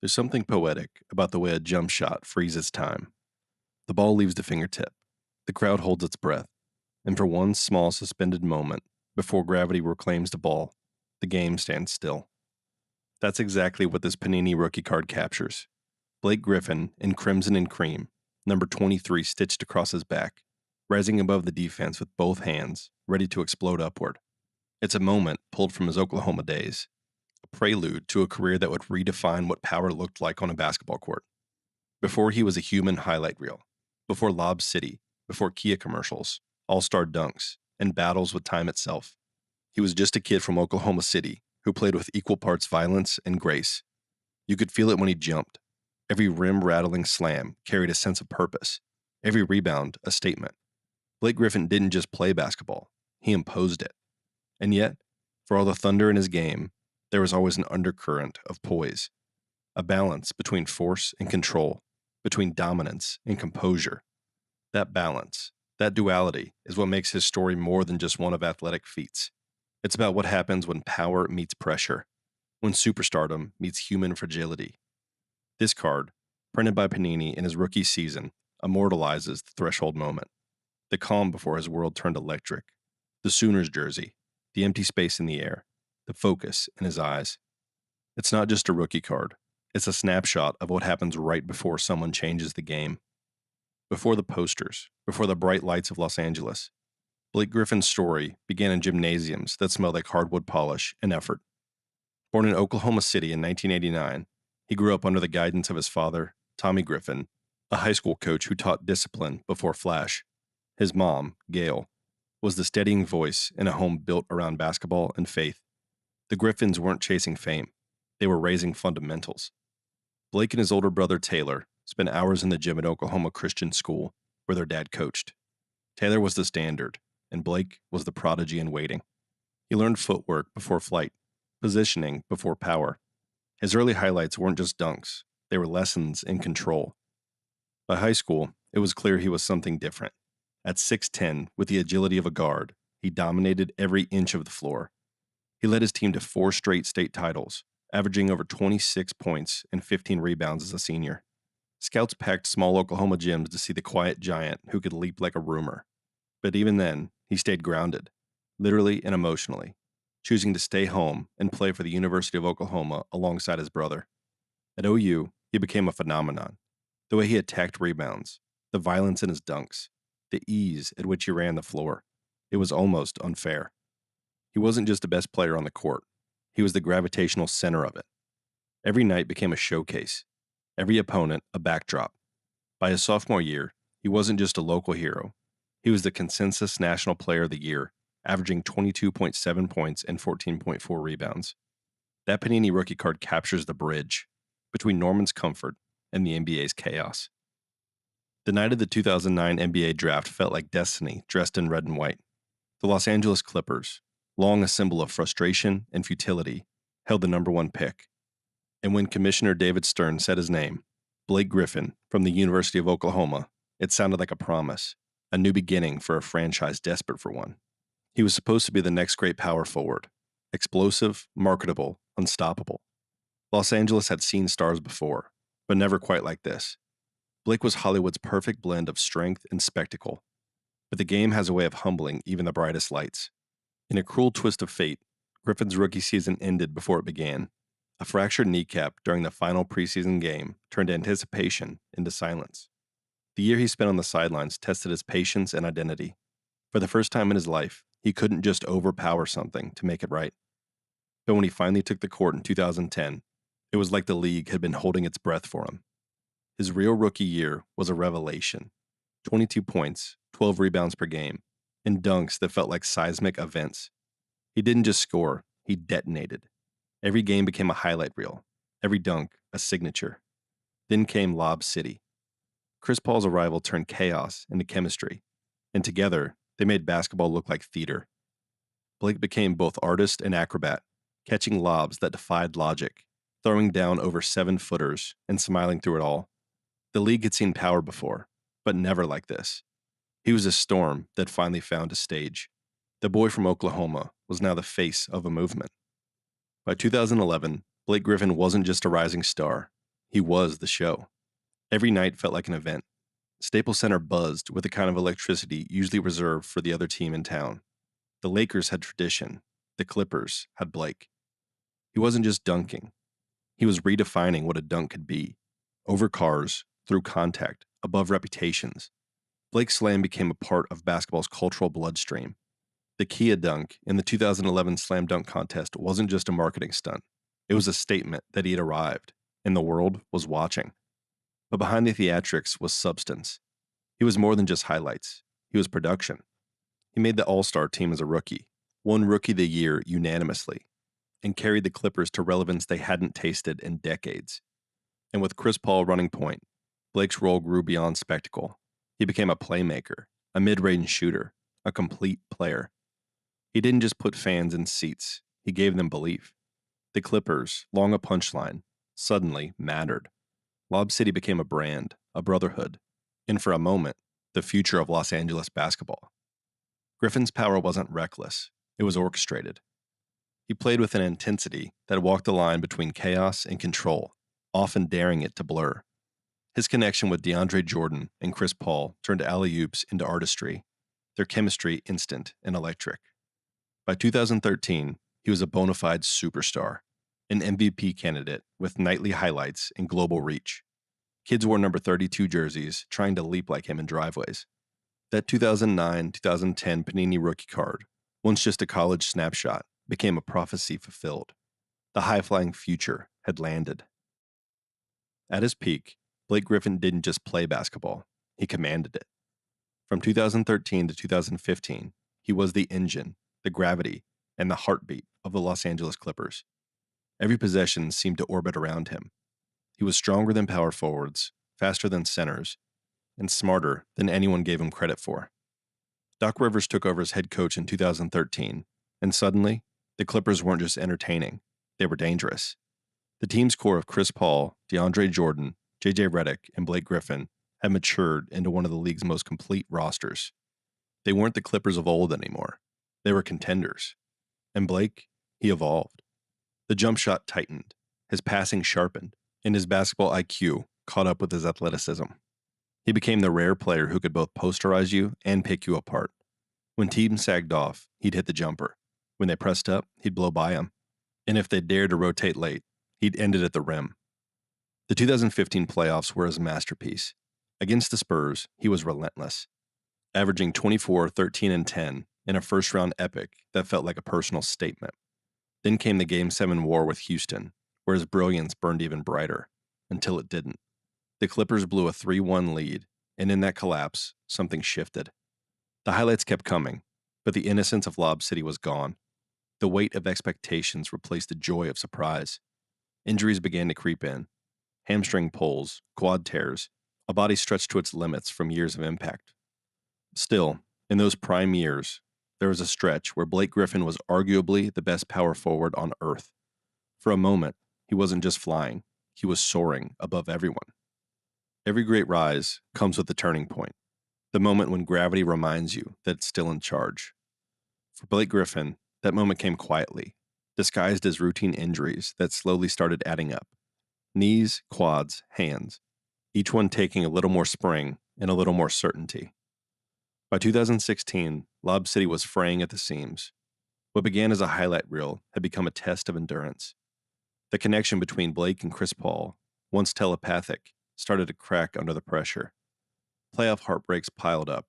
There's something poetic about the way a jump shot freezes time. The ball leaves the fingertip. The crowd holds its breath. And for one small suspended moment, before gravity reclaims the ball, the game stands still. That's exactly what this Panini rookie card captures. Blake Griffin in crimson and cream, number 23 stitched across his back, rising above the defense with both hands, ready to explode upward. It's a moment pulled from his Oklahoma days, a prelude to a career that would redefine what power looked like on a basketball court. Before he was a human highlight reel, before Lob City, before Kia commercials, all-star dunks, and battles with time itself, he was just a kid from Oklahoma City who played with equal parts violence and grace. You could feel it when he jumped. Every rim-rattling slam carried a sense of purpose. Every rebound, a statement. Blake Griffin didn't just play basketball. He imposed it. And yet, for all the thunder in his game, there was always an undercurrent of poise, a balance between force and control, between dominance and composure. That balance, that duality, is what makes his story more than just one of athletic feats. It's about what happens when power meets pressure, when superstardom meets human fragility. This card, printed by Panini in his rookie season, immortalizes the threshold moment, the calm before his world turned electric, the Sooners jersey, the empty space in the air, the focus in his eyes. It's not just a rookie card. It's a snapshot of what happens right before someone changes the game. Before the posters, before the bright lights of Los Angeles, Blake Griffin's story began in gymnasiums that smelled like hardwood polish and effort. Born in Oklahoma City in 1989, he grew up under the guidance of his father, Tommy Griffin, a high school coach who taught discipline before flash. His mom, Gail, was the steadying voice in a home built around basketball and faith. The Griffins weren't chasing fame. They were raising fundamentals. Blake and his older brother, Taylor, spent hours in the gym at Oklahoma Christian School, where their dad coached. Taylor was the standard, and Blake was the prodigy in waiting. He learned footwork before flight, positioning before power. His early highlights weren't just dunks, they were lessons in control. By high school, it was clear he was something different. At 6'10", with the agility of a guard, he dominated every inch of the floor. He led his team to 4 straight state titles, averaging over 26 points and 15 rebounds as a senior. Scouts packed small Oklahoma gyms to see the quiet giant who could leap like a rumor. But even then, he stayed grounded, literally and emotionally, choosing to stay home and play for the University of Oklahoma alongside his brother. At OU, he became a phenomenon. The way he attacked rebounds, the violence in his dunks, the ease at which he ran the floor. It was almost unfair. He wasn't just the best player on the court. He was the gravitational center of it. Every night became a showcase. Every opponent, a backdrop. By his sophomore year, he wasn't just a local hero. He was the consensus National Player of the Year, averaging 22.7 points and 14.4 rebounds. That Panini rookie card captures the bridge between Norman's comfort and the NBA's chaos. The night of the 2009 NBA draft felt like destiny dressed in red and white. The Los Angeles Clippers, long a symbol of frustration and futility, held the number 1 pick. And when Commissioner David Stern said his name, Blake Griffin from the University of Oklahoma, it sounded like a promise, a new beginning for a franchise desperate for one. He was supposed to be the next great power forward, explosive, marketable, unstoppable. Los Angeles had seen stars before, but never quite like this. Blake was Hollywood's perfect blend of strength and spectacle, but the game has a way of humbling even the brightest lights. In a cruel twist of fate, Griffin's rookie season ended before it began. A fractured kneecap during the final preseason game turned anticipation into silence. The year he spent on the sidelines tested his patience and identity. For the first time in his life, he couldn't just overpower something to make it right. But when he finally took the court in 2010, it was like the league had been holding its breath for him. His real rookie year was a revelation. 22 points, 12 rebounds per game, and dunks that felt like seismic events. He didn't just score, he detonated. Every game became a highlight reel, every dunk a signature. Then came Lob City. Chris Paul's arrival turned chaos into chemistry, and together they made basketball look like theater. Blake became both artist and acrobat, catching lobs that defied logic, throwing down over 7-footers and smiling through it all. The league had seen power before, but never like this. He was a storm that finally found a stage. The boy from Oklahoma was now the face of a movement. By 2011, Blake Griffin wasn't just a rising star, he was the show. Every night felt like an event. Staples Center buzzed with the kind of electricity usually reserved for the other team in town. The Lakers had tradition, the Clippers had Blake. He wasn't just dunking, he was redefining what a dunk could be. Over cars, through contact, above reputations. Blake's slam became a part of basketball's cultural bloodstream. The Kia dunk in the 2011 slam dunk contest wasn't just a marketing stunt. It was a statement that he had arrived, and the world was watching. But behind the theatrics was substance. He was more than just highlights. He was production. He made the All-Star team as a rookie, won Rookie of the Year unanimously, and carried the Clippers to relevance they hadn't tasted in decades. And with Chris Paul running point, Blake's role grew beyond spectacle. He became a playmaker, a mid-range shooter, a complete player. He didn't just put fans in seats, he gave them belief. The Clippers, long a punchline, suddenly mattered. Lob City became a brand, a brotherhood, and for a moment, the future of Los Angeles basketball. Griffin's power wasn't reckless, it was orchestrated. He played with an intensity that walked the line between chaos and control, often daring it to blur. His connection with DeAndre Jordan and Chris Paul turned alley-oops into artistry, their chemistry instant and electric. By 2013, he was a bona fide superstar, an MVP candidate with nightly highlights and global reach. Kids wore number 32 jerseys, trying to leap like him in driveways. That 2009-2010 Panini rookie card, once just a college snapshot, became a prophecy fulfilled. The high-flying future had landed. At his peak, Blake Griffin didn't just play basketball, he commanded it. From 2013 to 2015, he was the engine, the gravity, and the heartbeat of the Los Angeles Clippers. Every possession seemed to orbit around him. He was stronger than power forwards, faster than centers, and smarter than anyone gave him credit for. Doc Rivers took over as head coach in 2013, and suddenly, the Clippers weren't just entertaining, they were dangerous. The team's core of Chris Paul, DeAndre Jordan, J.J. Redick, and Blake Griffin had matured into one of the league's most complete rosters. They weren't the Clippers of old anymore. They were contenders. And Blake, he evolved. The jump shot tightened, his passing sharpened, and his basketball IQ caught up with his athleticism. He became the rare player who could both posterize you and pick you apart. When teams sagged off, he'd hit the jumper. When they pressed up, he'd blow by them. And if they dared to rotate late, he'd end it at the rim. The 2015 playoffs were his masterpiece. Against the Spurs, he was relentless, averaging 24, 13, and 10 in a first-round epic that felt like a personal statement. Then came the Game 7 war with Houston, where his brilliance burned even brighter, until it didn't. The Clippers blew a 3-1 lead, and in that collapse, something shifted. The highlights kept coming, but the innocence of Lob City was gone. The weight of expectations replaced the joy of surprise. Injuries began to creep in. Hamstring pulls, quad tears, a body stretched to its limits from years of impact. Still, in those prime years, there was a stretch where Blake Griffin was arguably the best power forward on earth. For a moment, he wasn't just flying, he was soaring above everyone. Every great rise comes with a turning point, the moment when gravity reminds you that it's still in charge. For Blake Griffin, that moment came quietly, disguised as routine injuries that slowly started adding up. Knees, quads, hands, each one taking a little more spring and a little more certainty. By 2016, Lob City was fraying at the seams. What began as a highlight reel had become a test of endurance. The connection between Blake and Chris Paul, once telepathic, started to crack under the pressure. Playoff heartbreaks piled up.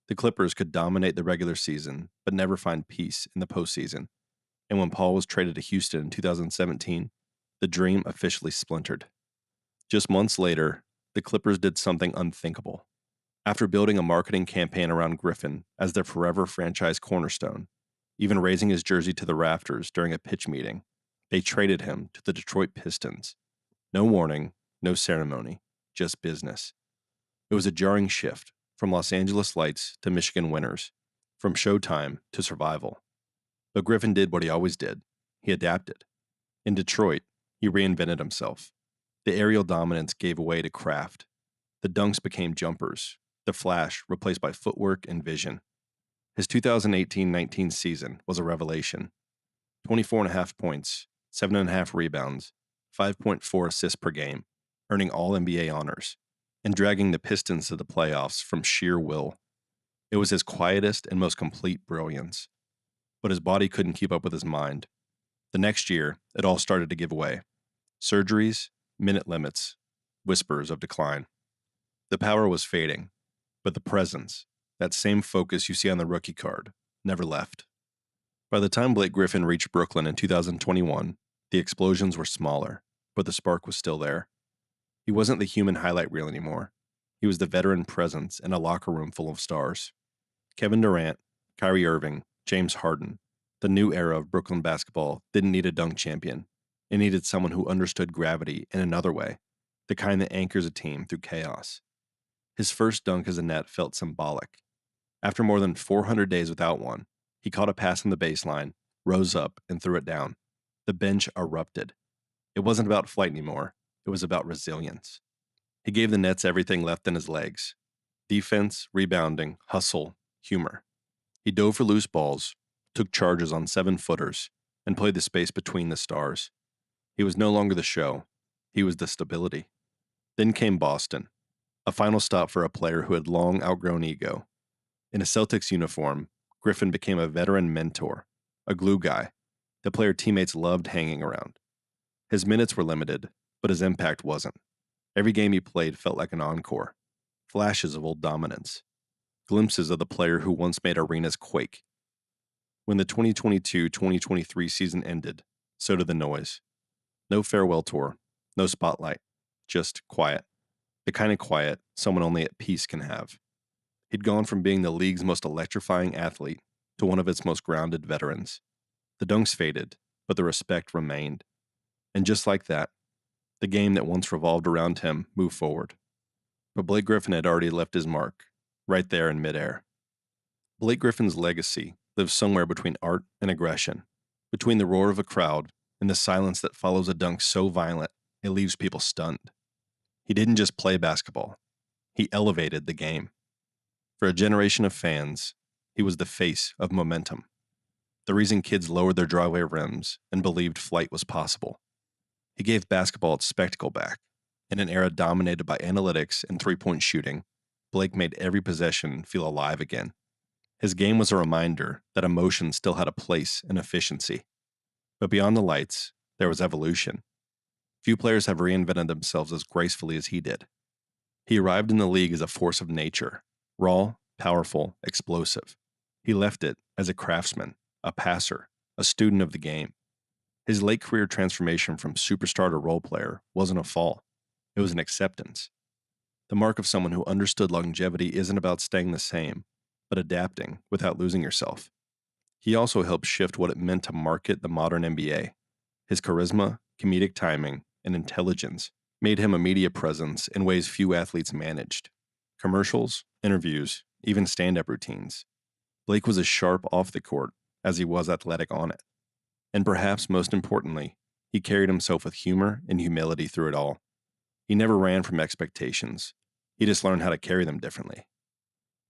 The Clippers could dominate the regular season, but never find peace in the postseason. And when Paul was traded to Houston in 2017, the dream officially splintered. Just months later, the Clippers did something unthinkable. After building a marketing campaign around Griffin as their forever franchise cornerstone, even raising his jersey to the rafters during a pitch meeting, they traded him to the Detroit Pistons. No warning, no ceremony, just business. It was a jarring shift from Los Angeles Lights to Michigan Winners, from showtime to survival. But Griffin did what he always did. He adapted. In Detroit, he reinvented himself. The aerial dominance gave way to craft. The dunks became jumpers. The flash replaced by footwork and vision. His 2018-19 season was a revelation. 24.5 points, 7.5 rebounds, 5.4 assists per game, earning all NBA honors, and dragging the Pistons to the playoffs from sheer will. It was his quietest and most complete brilliance. But his body couldn't keep up with his mind. The next year, it all started to give way. Surgeries, minute limits, whispers of decline. The power was fading, but the presence, that same focus you see on the rookie card, never left. By the time Blake Griffin reached Brooklyn in 2021, the explosions were smaller, but the spark was still there. He wasn't the human highlight reel anymore. He was the veteran presence in a locker room full of stars. Kevin Durant, Kyrie Irving, James Harden. The new era of Brooklyn basketball didn't need a dunk champion. It needed someone who understood gravity in another way, the kind that anchors a team through chaos. His first dunk as a net felt symbolic. After more than 400 days without one, he caught a pass on the baseline, rose up, and threw it down. The bench erupted. It wasn't about flight anymore. It was about resilience. He gave the Nets everything left in his legs: defense, rebounding, hustle, humor. He dove for loose balls, took charges on 7-footers, and played the space between the stars. He was no longer the show. He was the stability. Then came Boston, a final stop for a player who had long outgrown ego. In a Celtics uniform, Griffin became a veteran mentor, a glue guy, the player teammates loved hanging around. His minutes were limited, but his impact wasn't. Every game he played felt like an encore. Flashes of old dominance. Glimpses of the player who once made arenas quake. When the 2022-2023 season ended, so did the noise. No farewell tour, no spotlight, just quiet. The kind of quiet someone only at peace can have. He'd gone from being the league's most electrifying athlete to one of its most grounded veterans. The dunks faded, but the respect remained. And just like that, the game that once revolved around him moved forward. But Blake Griffin had already left his mark, right there in midair. Blake Griffin's legacy lives somewhere between art and aggression, between the roar of a crowd and the silence that follows a dunk so violent it leaves people stunned. He didn't just play basketball, he elevated the game. For a generation of fans, he was the face of momentum, the reason kids lowered their driveway rims and believed flight was possible. He gave basketball its spectacle back. In an era dominated by analytics and three-point shooting, Blake made every possession feel alive again. His game was a reminder that emotion still had a place in efficiency. But beyond the lights, there was evolution. Few players have reinvented themselves as gracefully as he did. He arrived in the league as a force of nature, raw, powerful, explosive. He left it as a craftsman, a passer, a student of the game. His late career transformation from superstar to role player wasn't a fall. It was an acceptance. The mark of someone who understood longevity isn't about staying the same, but adapting without losing yourself. He also helped shift what it meant to market the modern NBA. His charisma, comedic timing, and intelligence made him a media presence in ways few athletes managed. Commercials, interviews, even stand-up routines. Blake was as sharp off the court as he was athletic on it. And perhaps most importantly, he carried himself with humor and humility through it all. He never ran from expectations. He just learned how to carry them differently.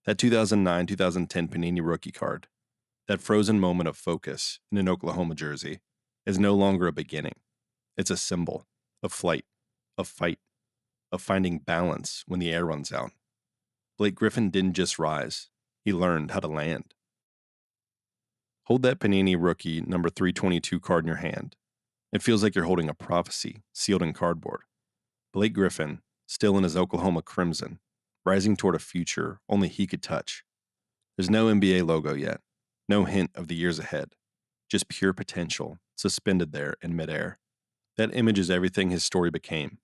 That 2009-2010 Panini rookie card, that frozen moment of focus in an Oklahoma jersey, is no longer a beginning. It's a symbol of flight, of fight, of finding balance when the air runs out. Blake Griffin didn't just rise, he learned how to land. Hold that Panini rookie number 322 card in your hand. It feels like you're holding a prophecy sealed in cardboard. Blake Griffin, still in his Oklahoma crimson, rising toward a future only he could touch. There's no NBA logo yet, no hint of the years ahead, just pure potential suspended there in midair. That image is everything his story became,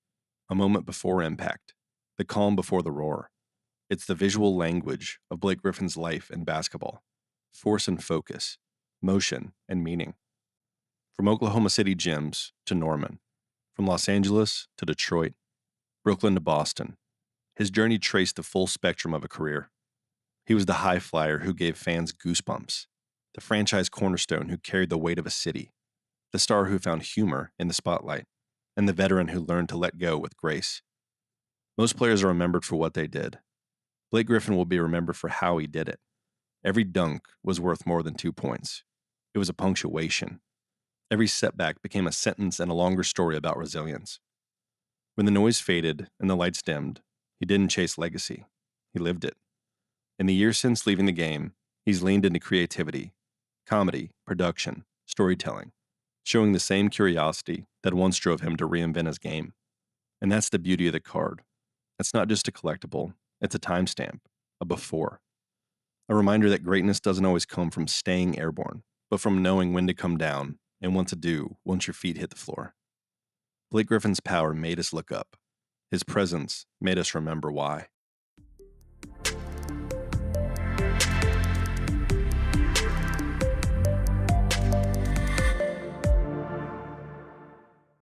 a moment before impact, the calm before the roar. It's the visual language of Blake Griffin's life in basketball, force and focus, motion and meaning. From Oklahoma City gyms to Norman, from Los Angeles to Detroit, Brooklyn to Boston, his journey traced the full spectrum of a career. He was the high flyer who gave fans goosebumps, the franchise cornerstone who carried the weight of a city, the star who found humor in the spotlight, and the veteran who learned to let go with grace. Most players are remembered for what they did, Blake Griffin will be remembered for how he did it. Every dunk was worth more than 2 points. It was a punctuation. Every setback became a sentence and a longer story about resilience. When the noise faded and the lights dimmed, he didn't chase legacy. He lived it. In the years since leaving the game, he's leaned into creativity, comedy, production, storytelling, showing the same curiosity that once drove him to reinvent his game. And that's the beauty of the card. It's not just a collectible, it's a timestamp, a before. A reminder that greatness doesn't always come from staying airborne, but from knowing when to come down and what to do once your feet hit the floor. Blake Griffin's power made us look up. His presence made us remember why.